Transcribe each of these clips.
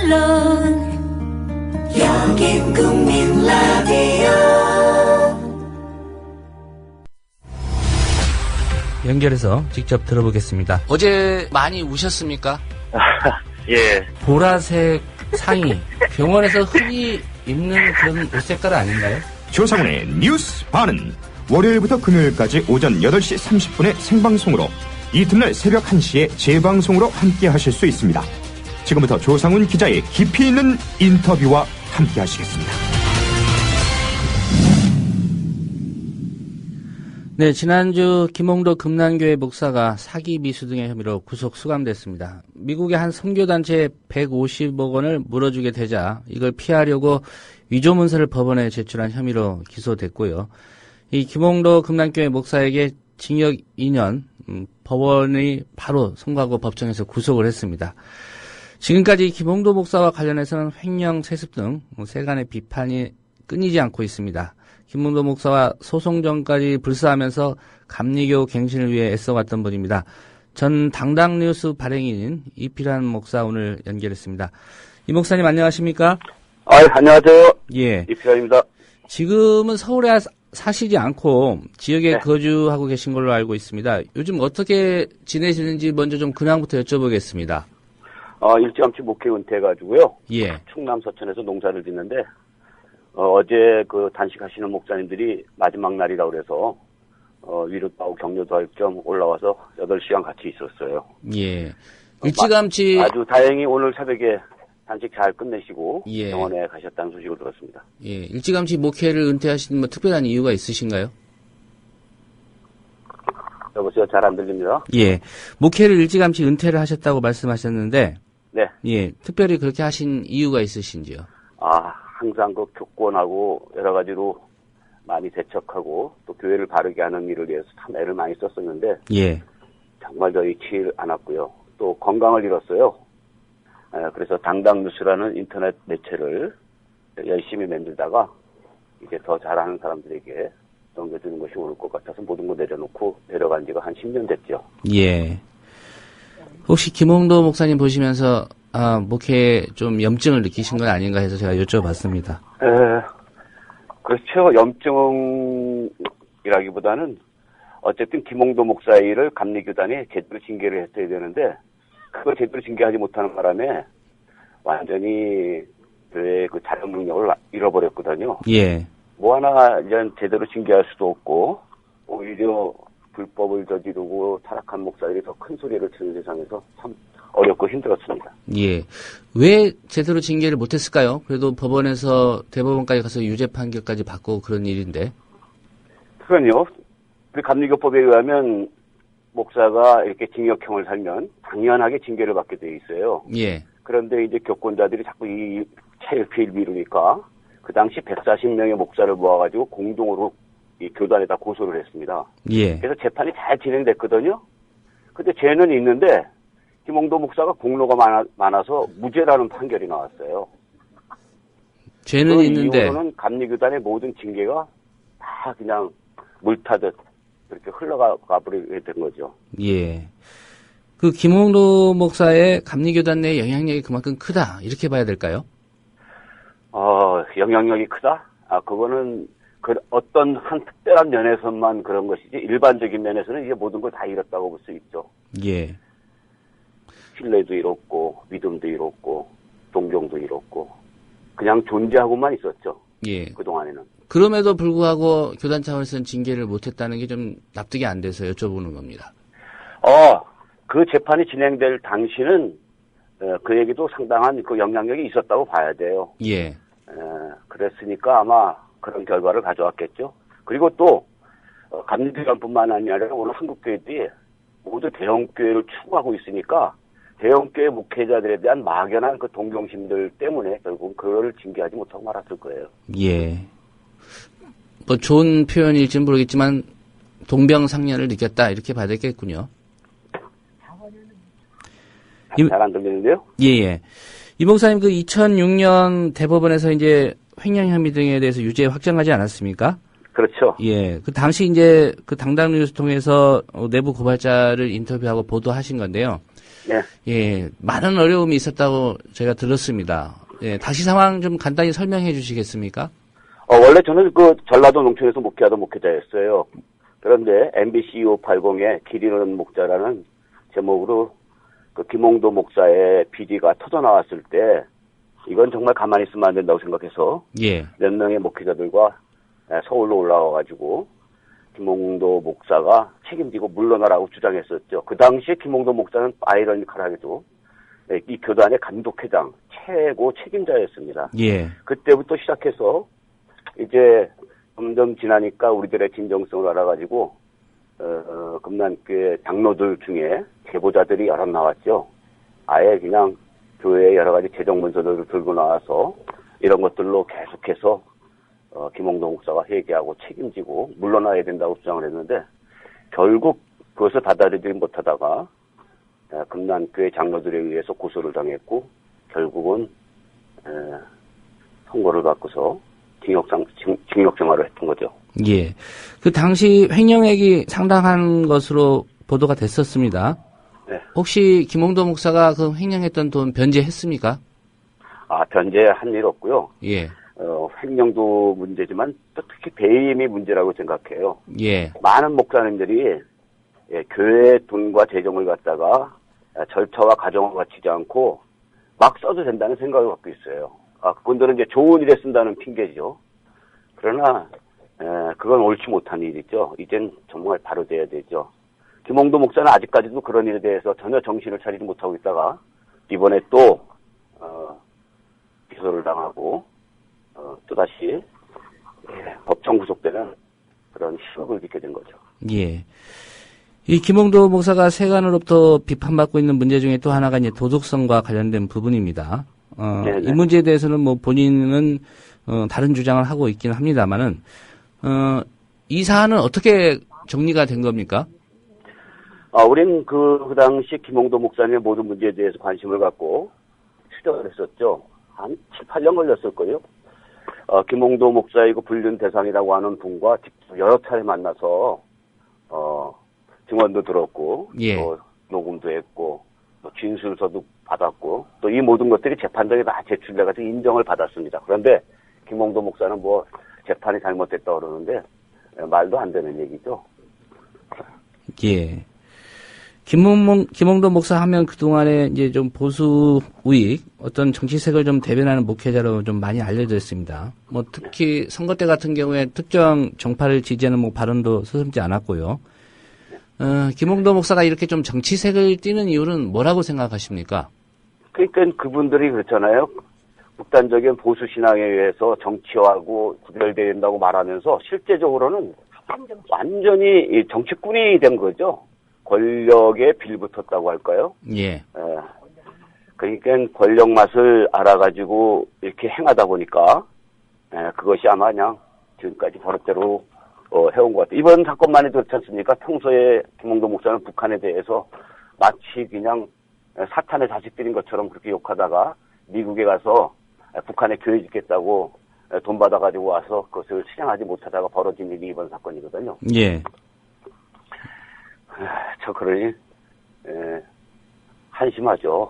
물론 여긴 국민 라디오. 연결해서 직접 들어보겠습니다. 어제 많이 우셨습니까? 예. 보라색 상의, 병원에서 흔히 입는 그런 옷 색깔 아닌가요? 조상훈의 뉴스 반은 월요일부터 금요일까지 오전 8시 30분에 생방송으로, 이튿날 새벽 1시에 재방송으로 함께 하실 수 있습니다. 지금부터 조상훈 기자의 깊이 있는 인터뷰와 함께 하시겠습니다. 네, 지난주 김홍도 금난교회 목사가 사기 미수 등의 혐의로 구속 수감됐습니다. 미국의 한 선교단체에 150억 원을 물어주게 되자 이걸 피하려고 위조 문서를 법원에 제출한 혐의로 기소됐고요. 이 김홍도 금난교회 목사에게 징역 2년, 법원이 바로 선고하고 법정에서 구속을 했습니다. 지금까지 김홍도 목사와 관련해서는 횡령, 세습 등 세간의 비판이 끊이지 않고 있습니다. 김홍도 목사와 소송전까지 불사하면서 감리교 갱신을 위해 애써왔던 분입니다. 전 당당뉴스 발행인인 이필환 목사 오늘 연결했습니다. 이 목사님 안녕하십니까? 안녕하세요. 예. 이필환입니다. 지금은 서울에 사시지 않고 지역에 네. 거주하고 계신 걸로 알고 있습니다. 요즘 어떻게 지내시는지 먼저 좀 근황부터 여쭤보겠습니다. 일찌감치 목회 은퇴해가지고요. 예. 충남 서천에서 농사를 짓는데, 어제 그 단식하시는 목사님들이 마지막 날이라고 그래서, 위로도 하고 격려도 할 겸 올라와서 8시간 같이 있었어요. 예. 일찌감치. 아주 다행히 오늘 새벽에 단식 잘 끝내시고, 예. 병원에 가셨다는 소식을 들었습니다. 예. 일찌감치 목회를 은퇴하신 특별한 이유가 있으신가요? 여보세요? 잘 안 들립니다. 예. 목회를 일찌감치 은퇴를 하셨다고 말씀하셨는데, 네. 예. 특별히 그렇게 하신 이유가 있으신지요? 항상 그 교권하고 여러 가지로 많이 대척하고 또 교회를 바르게 하는 일을 위해서 참 애를 많이 썼었는데, 예. 정말 저희 않았고요. 또 건강을 잃었어요. 그래서 당당뉴스라는 인터넷 매체를 열심히 만들다가 이제 더 잘하는 사람들에게 넘겨주는 것이 옳을 것 같아서 모든 거 내려놓고 내려간 지가 한 10년 됐죠. 예. 혹시 김홍도 목사님 보시면서 목회에 좀 염증을 느끼신 건 아닌가 해서 제가 여쭤봤습니다. 그렇죠. 염증이라기보다는 어쨌든 김홍도 목사의 일을 감리교단이 제대로 징계를 했어야 되는데 그걸 제대로 징계하지 못하는 바람에 완전히 교회의 그 자정 능력을 잃어버렸거든요. 예. 뭐 하나 이제 제대로 징계할 수도 없고 오히려 불법을 저지르고 타락한 목사들이 더 큰 소리를 치는 세상에서 참 어렵고 힘들었습니다. 예. 왜 제대로 징계를 못했을까요? 그래도 법원에서 대법원까지 가서 유죄 판결까지 받고 그런 일인데. 그러니까요. 그 감리교법에 의하면 목사가 이렇게 징역형을 살면 당연하게 징계를 받게 돼 있어요. 예. 그런데 이제 교권자들이 자꾸 이 차일피일 미루니까 그 당시 140명의 목사를 모아가지고 공동으로 이 교단에다 고소를 했습니다. 예. 그래서 재판이 잘 진행됐거든요. 근데 죄는 있는데 김홍도 목사가 공로가 많아서 무죄라는 판결이 나왔어요. 죄는 그 있는데. 이후로는 감리교단의 모든 징계가 다 그냥 물타듯 그렇게 흘러가 버리게 된 거죠. 예. 그 김홍도 목사의 감리교단 내 영향력이 그만큼 크다 이렇게 봐야 될까요? 영향력이 크다? 그거는 어떤 한 특별한 면에서만 그런 것이지 일반적인 면에서는 이제 모든 걸 다 잃었다고 볼 수 있죠. 예. 신뢰도 잃었고 믿음도 잃었고 동경도 잃었고 그냥 존재하고만 있었죠. 예. 그동안에는. 그럼에도 불구하고 교단 차원에서는 징계를 못했다는 게 좀 납득이 안 돼서 여쭤보는 겁니다. 그 재판이 진행될 당시는 그에게도 상당한 그 영향력이 있었다고 봐야 돼요. 예. 그랬으니까 아마 그런 결과를 가져왔겠죠. 그리고 또 감리교단뿐만 아니라 오늘 한국교회들이 모두 대형교회를 추구하고 있으니까 대형교회 목회자들에 대한 막연한 그 동경심들 때문에 결국 그거를 징계하지 못하고 말았을 거예요. 예. 뭐 좋은 표현일지는 모르겠지만 동병상련을 느꼈다 이렇게 봐야 되겠군요. 잘 안 들리는데요? 예. 이 목사님 그 2006년 대법원에서 이제 횡령 혐의 등에 대해서 유죄 확정하지 않았습니까? 그렇죠. 예. 그 당시 이제 그 당당 뉴스 통해서 내부 고발자를 인터뷰하고 보도하신 건데요. 네. 예, 많은 어려움이 있었다고 제가 들었습니다. 예, 다시 상황 좀 간단히 설명해 주시겠습니까? 원래 저는 그 전라도 농촌에서 목회하던 목회자였어요. 그런데 MBC 2580의 길 잃은 목자라는 제목으로 그 김홍도 목사의 비리가 터져 나왔을 때 이건 정말 가만히 있으면 안 된다고 생각해서 예. 몇 명의 목회자들과 서울로 올라와가지고 김홍도 목사가 책임지고 물러나라고 주장했었죠. 그 당시에 김홍도 목사는 아이러니컬하게도 이 교단의 감독회장 최고 책임자였습니다. 예. 그때부터 시작해서 이제 점점 지나니까 우리들의 진정성을 알아가지고 금난교회 장로들 중에 제보자들이 여러 나왔죠. 아예 그냥 교회의 여러 가지 재정 문서들을 들고 나와서 이런 것들로 계속해서 김홍도 목사가 회개하고 책임지고 물러나야 된다고 주장을 했는데 결국 그것을 받아들이지 못하다가 금난교회 장로들에 의해서 고소를 당했고 결국은 선고를 받고서 징역 생활을 했던 거죠. 예. 그 당시 횡령액이 상당한 것으로 보도가 됐었습니다. 네. 혹시 김홍도 목사가 그 횡령했던 돈 변제했습니까? 변제한 일 없고요. 예. 횡령도 문제지만 또 특히 배임이 문제라고 생각해요. 예. 많은 목사님들이 교회 돈과 재정을 갖다가 절차와 과정을 갖추지 않고 막 써도 된다는 생각을 갖고 있어요. 그분들은 이제 좋은 일에 쓴다는 핑계죠. 그러나 그건 옳지 못한 일이죠. 이젠 정말 바로 돼야 되죠. 김홍도 목사는 아직까지도 그런 일에 대해서 전혀 정신을 차리지 못하고 있다가 이번에 또 기소를 당하고 또다시 법정 구속되는 그런 시국을 겪게 된 거죠. 예. 이 김홍도 목사가 세간으로부터 비판받고 있는 문제 중에 또 하나가 이제 도덕성과 관련된 부분입니다. 이 문제에 대해서는 뭐 본인은 다른 주장을 하고 있긴 합니다만은 이 사안은 어떻게 정리가 된 겁니까? 우린 그 당시 김홍도 목사님의 모든 문제에 대해서 관심을 갖고 추적을 했었죠. 한 7, 8년 걸렸을 거예요. 김홍도 목사이고 불륜 대상이라고 하는 분과 직접 여러 차례 만나서 증언도 들었고 예. 또 녹음도 했고 또 진술서도 받았고 또 이 모든 것들이 재판장에 다 제출돼가지고 인정을 받았습니다. 그런데 김홍도 목사는 뭐 재판이 잘못됐다고 그러는데 말도 안 되는 얘기죠. 예. 김홍도 목사 하면 그동안에 이제 좀 보수 우익, 어떤 정치색을 좀 대변하는 목회자로 좀 많이 알려져 있습니다. 뭐 특히 선거 때 같은 경우에 특정 정파를 지지하는 뭐 발언도 서슴지 않았고요. 김홍도 목사가 이렇게 좀 정치색을 띠는 이유는 뭐라고 생각하십니까? 그러니까 그분들이 그렇잖아요. 극단적인 보수 신앙에 의해서 정치하고 구별된다고 말하면서 실제적으로는 완전히 정치꾼이 된 거죠. 권력에 빌붙었다고 할까요? 예. 그러니까 권력 맛을 알아가지고 이렇게 행하다 보니까 그것이 아마 그냥 지금까지 버릇대로 해온 것 같아요. 이번 사건만 해도 그렇지 않습니까? 평소에 김홍도 목사는 북한에 대해서 마치 그냥 사탄의 자식들인 것처럼 그렇게 욕하다가 미국에 가서 북한에 교회 짓겠다고 돈 받아가지고 와서 그것을 실행하지 못하다가 벌어진 일이 이번 사건이거든요. 예. 저 그러니 한심하죠.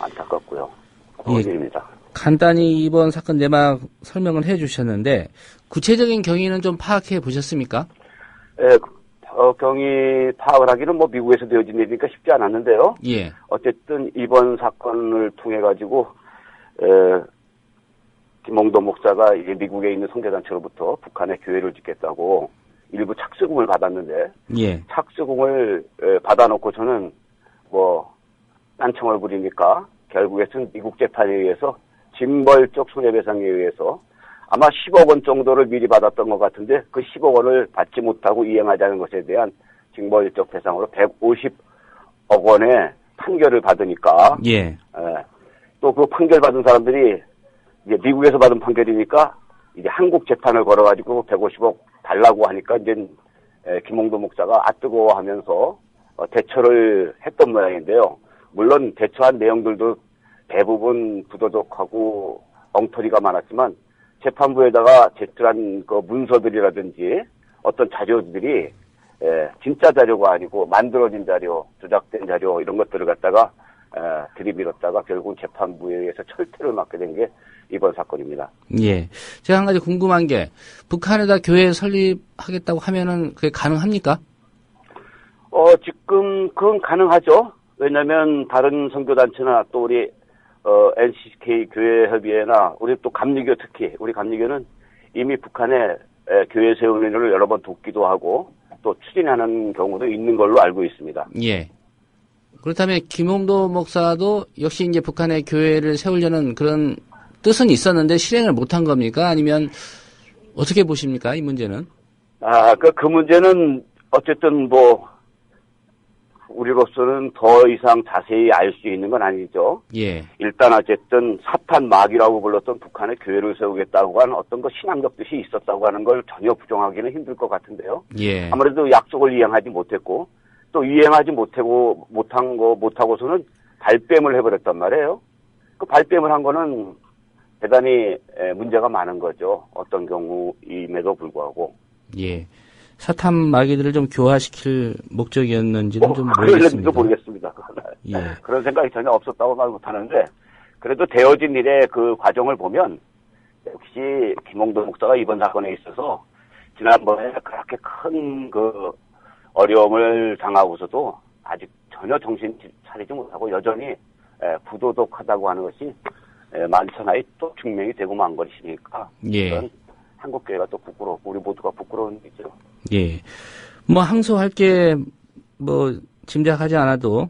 안타깝고요. 그런 일입니다. 간단히 이번 사건 내막 설명을 해주셨는데 구체적인 경위는 좀 파악해 보셨습니까? 경위 파악을 하기는 뭐 미국에서 되어진 일이니까 쉽지 않았는데요. 예. 어쨌든 이번 사건을 통해 가지고 김홍도 목사가 이제 미국에 있는 선교단체로부터 북한에 교회를 짓겠다고 일부 착수금을 받았는데 예. 착수금을 받아놓고 저는 뭐 딴청을 부리니까 결국에는 미국 재판에 의해서 징벌적 손해배상에 의해서 아마 10억 원 정도를 미리 받았던 것 같은데 그 10억 원을 받지 못하고 이행하자는 것에 대한 징벌적 배상으로 150억 원의 판결을 받으니까 예. 또 그 판결 받은 사람들이 이제 미국에서 받은 판결이니까 이제 한국 재판을 걸어가지고 150억 달라고 하니까 이제 김홍도 목사가 뜨거워하면서 대처를 했던 모양인데요. 물론 대처한 내용들도 대부분 부도덕하고 엉터리가 많았지만 재판부에다가 제출한 그 문서들이라든지 어떤 자료들이 진짜 자료가 아니고 만들어진 자료, 조작된 자료 이런 것들을 갖다가 들이밀었다가 결국은 재판부에 의해서 철퇴를 맞게 된 게 이번 사건입니다. 예. 제가 한 가지 궁금한 게 북한에다 교회 설립하겠다고 하면은 그게 가능합니까? 지금 그건 가능하죠. 왜냐면 다른 선교단체나 또 우리 NCK 교회협의회나 우리 또 감리교 특히 우리 감리교는 이미 북한에 교회 세우는 일을 여러 번 돕기도 하고 또 추진하는 경우도 있는 걸로 알고 있습니다. 예. 그렇다면 김홍도 목사도 역시 이제 북한의 교회를 세우려는 그런 뜻은 있었는데 실행을 못한 겁니까? 아니면 어떻게 보십니까? 이 문제는? 그 문제는 어쨌든 뭐 우리로서는 더 이상 자세히 알 수 있는 건 아니죠. 예. 일단 어쨌든 사탄 마귀라고 불렀던 북한의 교회를 세우겠다고 하는 어떤 거 신앙적 뜻이 있었다고 하는 걸 전혀 부정하기는 힘들 것 같은데요. 예. 아무래도 약속을 이행하지 못했고 또 이행하지 못하고서는 발뺌을 해버렸단 말이에요. 그 발뺌을 한 거는 대단히 문제가 많은 거죠. 어떤 경우임에도 불구하고. 예. 사탄 마귀들을 좀 교화시킬 목적이었는지는 좀 모르겠습니다. 모르겠습니다. 예. 그런 생각이 전혀 없었다고 말 못하는데 그래도 되어진 일의 그 과정을 보면 역시 김홍도 목사가 이번 사건에 있어서 지난번에 그렇게 큰 그 어려움을 당하고서도 아직 전혀 정신 차리지 못하고 여전히 부도덕하다고 하는 것이 만천하에 또 증명이 되고 만 것이니까 예. 한국교회가 또 부끄럽고 우리 모두가 부끄러운 일이죠. 예. 뭐 항소할 게 뭐 짐작하지 않아도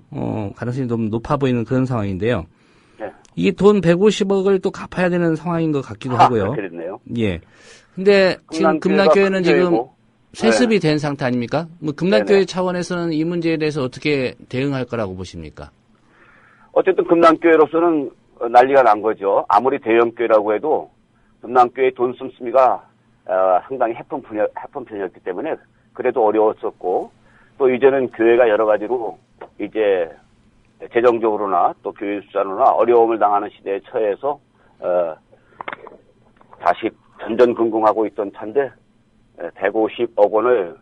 가능성이 너무 높아 보이는 그런 상황인데요. 네. 이게 돈 150억을 또 갚아야 되는 상황인 것 같기도 하고요. 그렇네요. 예. 근데 지금 금남교회는 지금 세습이 네. 된 상태 아닙니까? 뭐 금남교회 네네. 차원에서는 이 문제에 대해서 어떻게 대응할 거라고 보십니까? 어쨌든 금남교회로서는 난리가 난 거죠. 아무리 대형교회라고 해도 금남교회 돈 씀씀이가 상당히 해픈 편이었기 때문에 그래도 어려웠었고 또 이제는 교회가 여러 가지로 이제 재정적으로나 또 교회 숫자로나 어려움을 당하는 시대에 처해서 다시 전전긍긍하고 있던 차인데 150억 원을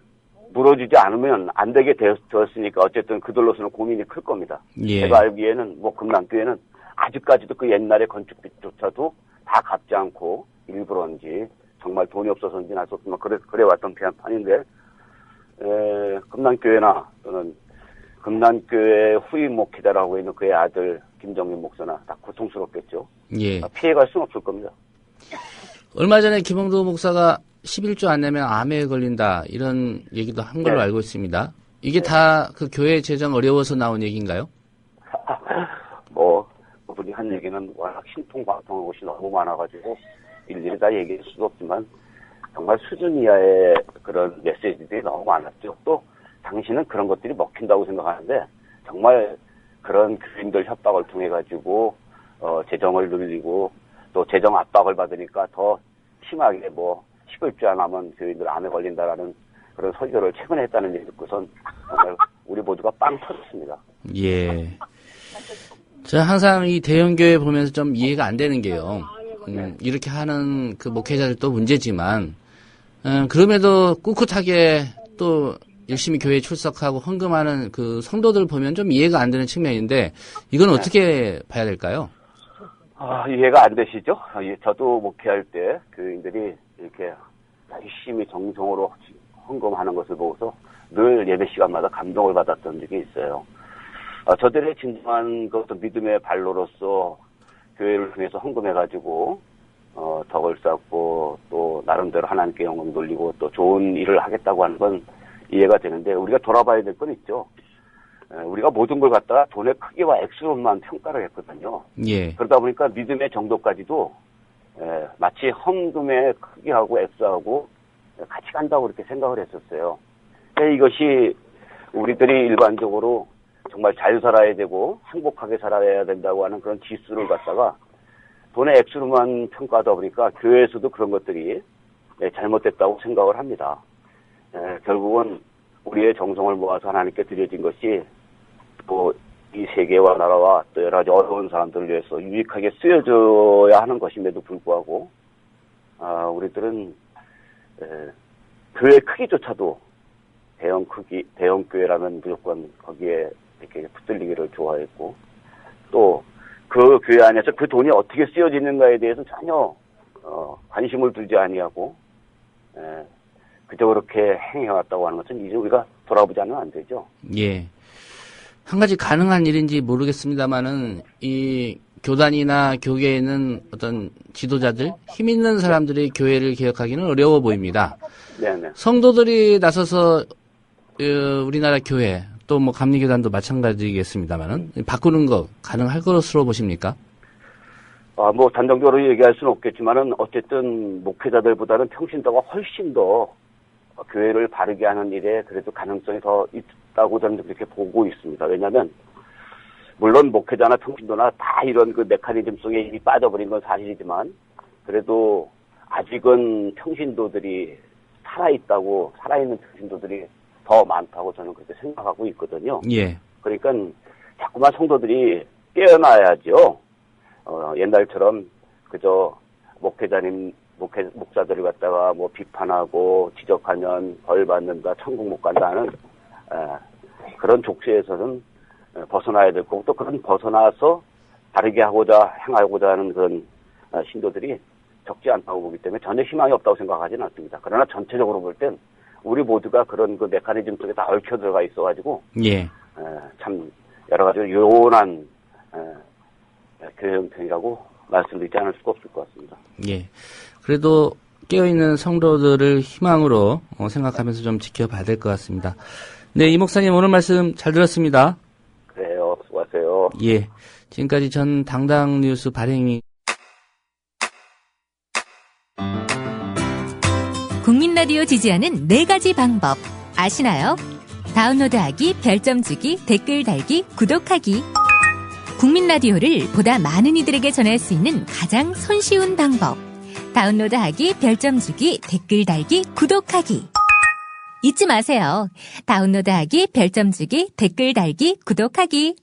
물어주지 않으면 안 되게 되었으니까 어쨌든 그들로서는 고민이 클 겁니다. 예. 제가 알기에는 뭐 금남교회는 아직까지도 그 옛날의 건축비조차도 다 갚지 않고 일부러인지 정말 돈이 없어서인지 알 수 없지만 그래왔던 판인데 금남교회나 또는 금남교회 후임 목회자라고 있는 그의 아들 김정민 목사나 다 고통스럽겠죠. 예. 피해갈 수는 없을 겁니다. 얼마 전에 김홍도 목사가 11조 안 내면 암에 걸린다 이런 얘기도 한 걸로 네. 알고 있습니다. 이게 다 그 교회 재정 어려워서 나온 얘기인가요? 그분이 한 얘기는 워낙 신통방통한 곳이 너무 많아가지고 일일이 다 얘기할 수도 없지만 정말 수준 이하의 그런 메시지들이 너무 많았죠. 또 당신은 그런 것들이 먹힌다고 생각하는데 정말 그런 교인들 협박을 통해 가지고 재정을 늘리고 또 재정 압박을 받으니까 더 심하게 뭐 10일째 안 하면 교인들 암에 걸린다라는 그런 설교를 최근에 했다는 얘기 듣고선 정말 우리 모두가 빵 터졌습니다. 예. 저 항상 이 대형교회 보면서 좀 이해가 안 되는 게요. 이렇게 하는 그 목회자들도 문제지만, 그럼에도 꿋꿋하게 또 열심히 교회에 출석하고 헌금하는 그 성도들 보면 좀 이해가 안 되는 측면인데, 이건 어떻게 봐야 될까요? 이해가 안 되시죠? 저도 목회할 때 교인들이 이렇게 열심히 정성으로 헌금하는 것을 보고서 늘 예배 시간마다 감동을 받았던 적이 있어요. 저들의 진정한 그 어떤 믿음의 발로로서 교회를 통해서 헌금해가지고 덕을 쌓고 또 나름대로 하나님께 영광 돌리고 또 좋은 일을 하겠다고 하는 건 이해가 되는데 우리가 돌아봐야 될 건 있죠. 우리가 모든 걸 갖다가 돈의 크기와 액수로만 평가를 했거든요. 예. 그러다 보니까 믿음의 정도까지도 마치 헌금의 크기하고 액수하고 같이 간다고 그렇게 생각을 했었어요. 이것이 우리들이 일반적으로 정말 잘 살아야 되고 행복하게 살아야 된다고 하는 그런 지수를 갖다가 돈의 액수로만 평가하다 보니까 교회에서도 그런 것들이 잘못됐다고 생각을 합니다. 결국은 우리의 정성을 모아서 하나님께 드려진 것이 또 이 세계와 나라와 또 여러 가지 어려운 사람들을 위해서 유익하게 쓰여져야 하는 것임에도 불구하고 우리들은 교회 크기조차도 대형 교회라면 무조건 거기에 이렇게 붙들리기를 좋아했고, 또 그 교회 안에서 그 돈이 어떻게 쓰여지는가에 대해서 전혀 관심을 두지 아니하고 그저 그렇게 행해왔다고 하는 것은 이제 우리가 돌아보자면 안 되죠. 예. 한 가지 가능한 일인지 모르겠습니다만은 이 교단이나 교계에는 어떤 지도자들, 힘 있는 사람들이 교회를 개혁하기는 어려워 보입니다. 네네. 성도들이 나서서 우리나라 교회 또 뭐 감리교단도 마찬가지겠습니다만은 바꾸는 거 가능할 것으로 보십니까? 뭐 단정적으로 얘기할 수는 없겠지만은 어쨌든 목회자들보다는 평신도가 훨씬 더 교회를 바르게 하는 일에 그래도 가능성이 더 있다고 저는 그렇게 보고 있습니다. 왜냐하면 물론 목회자나 평신도나 다 이런 그 메커니즘 속에 이미 빠져버린 건 사실이지만 그래도 아직은 평신도들이 살아있는 평신도들이 더 많다고 저는 그렇게 생각하고 있거든요. 예. 그러니까 자꾸만 성도들이 깨어나야죠. 옛날처럼 그저 목사들을 갖다가 뭐 비판하고 지적하면 벌 받는다, 천국 못 간다는 그런 족쇄에서는 벗어나야 될 거고 또 그런 벗어나서 바르게 행하고자 하는 그런 신도들이 적지 않다고 보기 때문에 전혀 희망이 없다고 생각하지는 않습니다. 그러나 전체적으로 볼 땐 우리 모두가 그런 그 메커니즘 속에 다 얽혀 들어가 있어가지고 예. 참 여러 가지 요원한 교회 형편이라고 말씀드리지 않을 수가 없을 것 같습니다. 예. 그래도 깨어있는 성도들을 희망으로 생각하면서 좀 지켜봐야 될 것 같습니다. 네, 이 목사님 오늘 말씀 잘 들었습니다. 그래요. 수고하세요. 예. 지금까지 전 당당 뉴스 발행이 국민 라디오 지지하는 4가지 방법 아시나요? 다운로드하기, 별점 주기, 댓글 달기, 구독하기. 국민 라디오를 보다 많은 이들에게 전할 수 있는 가장 손쉬운 방법. 다운로드하기, 별점 주기, 댓글 달기, 구독하기. 잊지 마세요. 다운로드하기, 별점 주기, 댓글 달기, 구독하기.